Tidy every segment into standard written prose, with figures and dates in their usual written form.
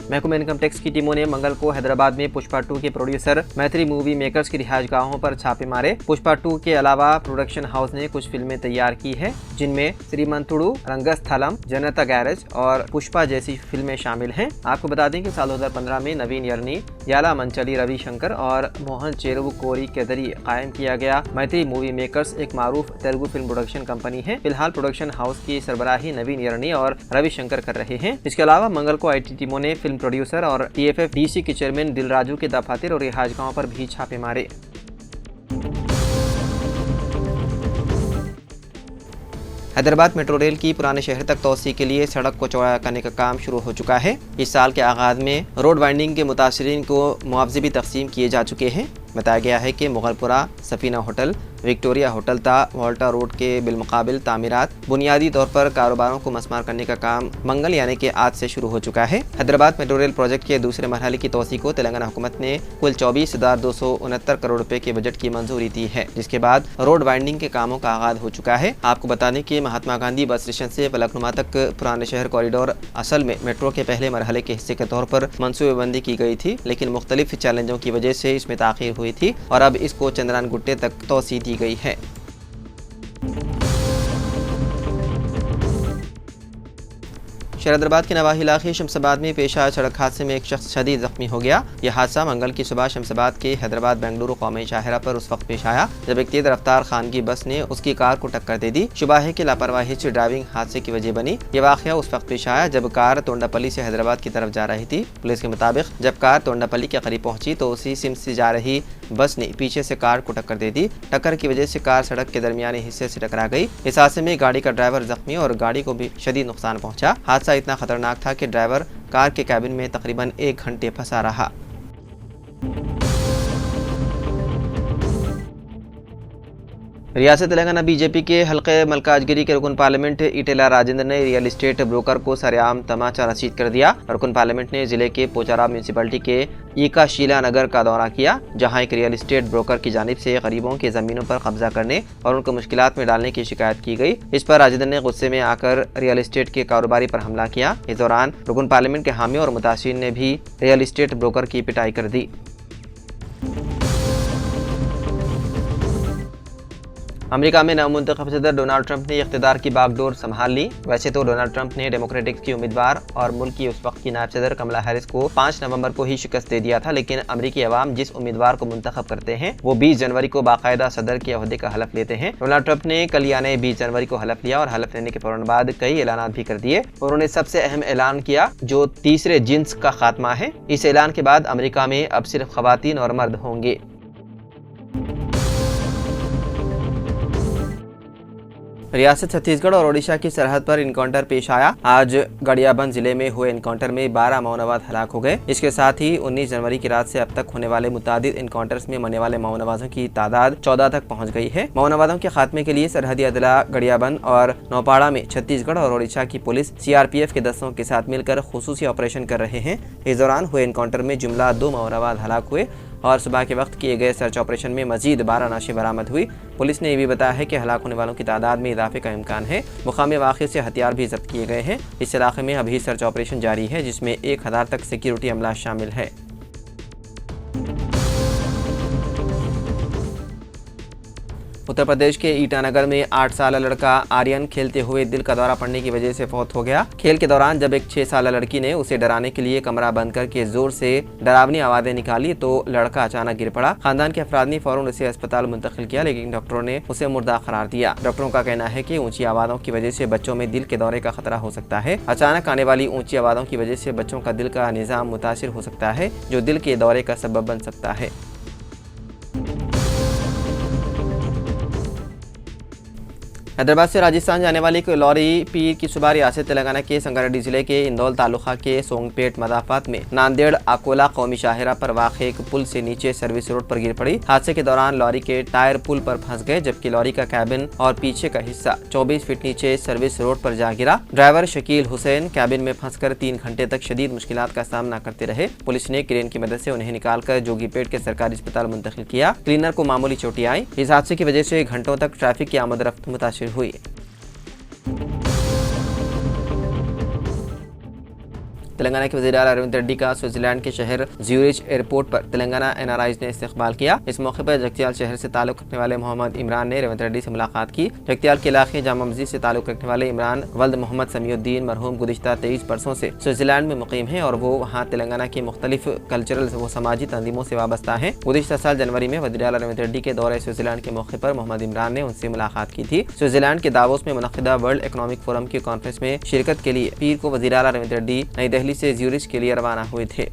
महकमा income tax की टीमों ने मंगल को हैदराबाद में पुष्पा 2 के प्रोड्यूसर मैत्री मूवी मेकर्स की रिहायशगाहों पर छापे मारे। पुष्पा 2 के अलावा प्रोडक्शन हाउस ने कुछ फिल्में तैयार की है, जिनमें श्रीमंतुडु, रंगस्थलम, जनता गैरेज और पुष्पा जैसी फिल्में शामिल हैं। आपको बता दें कि साल 2015 में नवीन यर्नी, याला मंचली रविशंकर और मोहन चेरुवु कोरी के जरिए कायम किया गया मैत्री मूवी मेकर्स एक मारूफ तेलुगु फिल्म प्रोडक्शन कंपनी है। फिलहाल प्रोडक्शन हाउस की सरबराही नवीन यर्नी और रविशंकर कर रहे हैं। इसके अलावा मंगल को IT टीमों ने फिल्म प्रोड्यूसर और TFFDC के चेयरमैन दिलराजू के दफातर और रिहायशगाहों पर भी छापे मारे। हैदराबाद मेट्रो रेल की पुराने शहर तक तोसी के लिए सड़क को चौड़ा करने का काम शुरू हो चुका है। इस साल के आगाज में रोड वाइंडिंग के मुतासरीन को मुआवजे भी तकसीम किए जा चुके हैं। बताया गया है कि Mughalpura, Safina hotel, Victoria hotel ता वॉल्टा रोड के बिलमुकाबिल तामीरात बुनियादी तौर पर कारोबारों को मस्मार करने का काम मंगल यानी कि आज से शुरू हो चुका है। हैदराबाद मेट्रो रेल प्रोजेक्ट के दूसरे मरहले की तोसी को तेलंगाना हुकूमत ने कुल 24,269 करोड़ रुपए के बजट की मंजूरी दी है, जिसके बाद रोड वाइंडिंग के कामों का आगाज हो चुका है। आपको बता दें कि महात्मा गांधी बस स्टेशन से फलकनुमा तक पुराने शहर कॉरिडोर असल में मेट्रो के पहले मरहले के हिस्से के तौर पर मनसूबेबंदी की गई थी, लेकिन मुख्तलिफ चैलेंजों की वजह से इसमें ताखीर हुई थी और अब इसको चंद्रान गुट्टे तक तोसी दी गई है। शहरदाबाद के नवाही इलाके शमशाबाद में पेश आए सड़क हादसे में एक शख्स शदीद जख्मी हो गया। यह हादसा मंगल की सुबह शमशाबाद के हैदराबाद बेंगलुरु कौमी शाहरा पर उस वक्त पेश आया जब एक तेज रफ्तार खानगी बस ने उसकी कार को टक्कर दे दी। शुबह है कि लापरवाही से ड्राइविंग हादसे की वजह बनी। यह वाकया उस वक्त पेश आया जब कार तोंडापल्ली से हैदराबाद की तरफ जा रही थी। पुलिस के मुताबिक जब कार तोंडापल्ली के करीब पहुंची तो उसी सिम से जा रही बस ने पीछे से कार को टक्कर दे दी। टक्कर की वजह से कार सड़क के दरमियानी हिस्से से टकरा गई। इस हादसे में गाड़ी का ड्राइवर जख्मी और गाड़ी को भी शदीद नुकसान पहुंचा। हादसा इतना खतरनाक था कि ड्राइवर कार के कैबिन में तकरीबन 1 घंटे फंसा रहा। रियासत तेलंगाना बीजेपी के हल्के मलकाजगिरी के रुकन पार्लियामेंट इटेला राजेंद्र ने रियल एस्टेट ब्रोकर को सरेआम तमाचा रसीद कर दिया। रुकन पार्लियामेंट ने जिले के पोचारा म्यूनसिपलिटी के ईका शीला नगर का दौरा किया, जहां एक रियल एस्टेट ब्रोकर की जानिब से गरीबों की जमीनों पर कब्जा करने और उनको मुश्किलात में डालने की शिकायत की गई। इस पर राजेंद्र ने गुस्से में आकर रियल एस्टेट के कारोबारी पर हमला किया। इस दौरान रुकन पार्लियामेंट के हामी और मुतासिरीन ने भी रियल एस्टेट ब्रोकर की पिटाई कर दी। अमेरिका में नवमुंतखब सदर डोनाल्ड ट्रंप ने इख्तिदार की बागडोर संभाल ली। वैसे तो डोनाल्ड ट्रंप ने डेमोक्रेटिक की उम्मीदवार और मुल्क की उस वक्त की नायब सदर कमला हैरिस को 5 नवंबर को ही शिकस्त दे दिया था, लेकिन अमेरिकी अवाम जिस उम्मीदवार को मुंतखब करते हैं वो 20 जनवरी को बाकायदा सदर के अहदे का हलफ लेते हैं। डोनाल्ड ट्रंप ने कल यानी 20 जनवरी को हलफ लिया और हलफ लेने के फौरन बाद कई ऐलान भी कर दिए। उन्होंने सबसे अहम ऐलान किया जो तीसरे जिन्स का खात्मा है। इस ऐलान के बाद अमेरिका में अब सिर्फ खवातीन और मर्द होंगे। रियासत छत्तीसगढ़ और ओडिशा की सरहद पर इनकाउंटर पेश आया। आज गरियाबंद जिले में हुए इनकाउंटर में 12 माओनवाज हलाक हो गए। इसके साथ ही 19 जनवरी की रात से अब तक होने वाले मुतादिद इनकाउंटर्स में मरने वाले माओनवाजों की तादाद 14 तक पहुंच गई है। माओनवाजों के खात्मे के लिए सरहदी अदला गरियाबंद और नौपाड़ा में छत्तीसगढ़ और ओडिशा की पुलिस CRPF के दस्तों के साथ मिलकर खुसूसी ऑपरेशन कर रहे हैं। इस दौरान हुए इनकाउंटर में जुमला 2 माओनवाज हलाक हुए और सुबह के वक्त किए गए सर्च ऑपरेशन में मजीद 12 लाशें बरामद हुई। पुलिस ने यह भी बताया है कि हलाक होने वालों की तादाद में इजाफे का इम्कान है। मुकामी वाक़े से हथियार भी जब्त किए गए हैं। इस इलाके में अभी सर्च ऑपरेशन जारी है, जिसमें 1000 तक सिक्योरिटी अमला शामिल है। उत्तर प्रदेश के ईटानगर में 8 साल लड़का आर्यन खेलते हुए दिल का दौरा पड़ने की वजह से फौत हो गया। खेल के दौरान जब एक 6 साल लड़की ने उसे डराने के लिए कमरा बंद करके जोर से डरावनी आवाजें निकाली तो लड़का अचानक गिर पड़ा। खानदान के अफराद ने फौरन उसे अस्पताल मुंतकिल किया, लेकिन डॉक्टरों ने उसे मुर्दा करार दिया। डॉक्टरों का कहना है कि ऊंची आवाज़ों की वजह से बच्चों में दिल के दौरे का खतरा हो सकता है। अचानक आने वाली ऊंची आवाज़ों की वजह से बच्चों का दिल का निज़ाम मुतासिर हो सकता है, जो दिल के दौरे का सबब बन सकता है। हैदराबाद से राजस्थान जाने वाली एक लॉरी पीर की सुबह रियासत तेलंगाना के संगारेड्डी जिले के इंदौल तालुका के सोंगपेट मदाफात में नांदेड़ अकोला कौमी शाहरा पर वाक़े एक पुल से नीचे सर्विस रोड पर गिर पड़ी। हादसे के दौरान लॉरी के टायर पुल पर फंस गए, जबकि लॉरी का कैबिन और पीछे का हिस्सा 24 फीट नीचे सर्विस रोड पर जा गिरा। ड्राइवर शकील हुसैन कैबिन में फंसकर 3 घंटे तक शदीद मुश्किलात का सामना करते रहे। पुलिस ने क्रेन की मदद से उन्हें निकालकर जोगीपेट के सरकारी अस्पताल मुंतकिल किया। क्लीनर को मामूली चोटें आई। इस हादसे की वजह से घंटों तक ट्रैफिक की आमद-रफ्त मुतासिर हुई। तेलंगाना के वज़ीर आला रेवंत रेड्डी का स्विट्जरलैंड के शहर ज्यूरिच एयरपोर्ट पर तेलंगाना एनआरआईज ने इस्तकबाल किया। इस मौके पर जगतियाल शहर से ताल्लुक़ रखने वाले मोहम्मद इमरान ने रेवंत रेड्डी से मुलाकात की। जगतियाल के इलाके जामा मस्जिद से ताल्लुक़ रखने वाले इमरान वल्द मोहम्मद समीउद्दीन मरहूम गुज़िश्ता 23 बरसों से स्विट्जरलैंड में मुकीम है और वो वहाँ तेलंगाना की मुख्तलिफ कल्चरल व समाजी तंजीमों से वाबस्ता है। गुज़िश्ता साल जनवरी में वज़ीर आला रेवंत रेड्डी के दौरे स्विट्जरलैंड के मौके पर मोहम्मद इमरान ने उनसे मुलाकात की थी। स्विट्जरलैंड के दावोस में मुनक़िदा वर्ल्ड इकनॉमिक फोरम की कॉन्फ्रेंस में शिरकत के लिए पीर को वज़ीर आला रेवंत रेड्डी नई दिल्ली से ज्यूरिच के लिए रवाना हुए थे।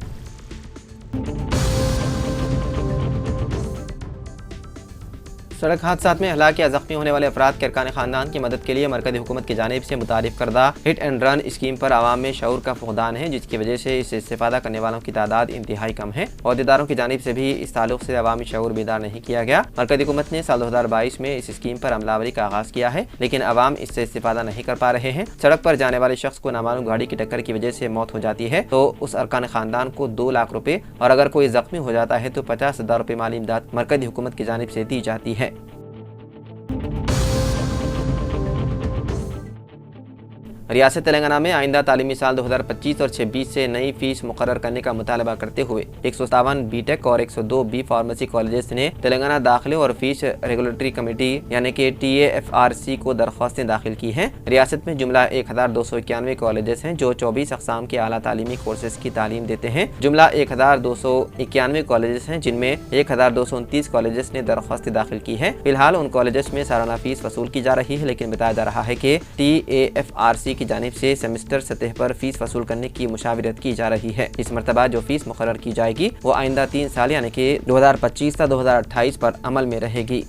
सड़क हादसा में हलाक या जख्मी होने वाले अफराद के अरकान खानदान की मदद के लिए मरकज़ी हुकूमत की जानिब से मुतारिफ करदा हिट एंड रन स्कीम पर आवाम में शऊर का फुकदान है, जिसकी वजह से इससे इस्तेफादा करने वालों की तादाद इंतहाई कम है। अहदेदारों की जानिब से भी इस ताल्लुक से अवामी शऊर बेदार नहीं किया गया। मरकज़ी हुकूमत ने साल 2022 में इस स्कीम पर अमलावरी का आगाज़ किया है, लेकिन अवाम इससे इस्तेफादा नहीं कर पा रहे हैं। सड़क पर जाने वाले शख्स को नामालूम गाड़ी की टक्कर की वजह से मौत हो जाती है तो उस अरकान खानदान को 2 लाख रुपये और अगर कोई जख्मी हो जाता है तो 50,000 रुपये माली इमदाद मरकज़ी हुकूमत की जानिब से दी जाती है। रियासत तेलंगाना में आइंदा तालीमी साल 2025 और 26 से नई फीस मुकर्रर करने का मुतालबा करते हुए 157 बीटेक और 102 बी फार्मेसी कॉलेजेस ने तेलंगाना दाखिले और फीस रेगुलेटरी कमेटी यानी कि TAFRC को दरख्वास्तें दाखिल की हैं। रियासत में जुमला 1291 कॉलेजेस हैं जो 24 अक़साम के आला तालीमी कोर्सेज की तालीम देते हैं। जुमला 1291 कॉलेजेस हैं जिनमें 1229 कॉलेजेस ने दरख्वास्तें दाखिल की हैं। फिलहाल उन कॉलेजेस में सालाना फीस वसूल की जा रही है, लेकिन बताया जा रहा है कि TAFRC की जानिब से सेमेस्टर सतह पर फीस वसूल करने की मुशावरत की जा रही है। इस मरतबा जो फीस मुकर्रर की जाएगी वो आइंदा 3 साल यानी कि 2025 से 2028 पर अमल में रहेगी।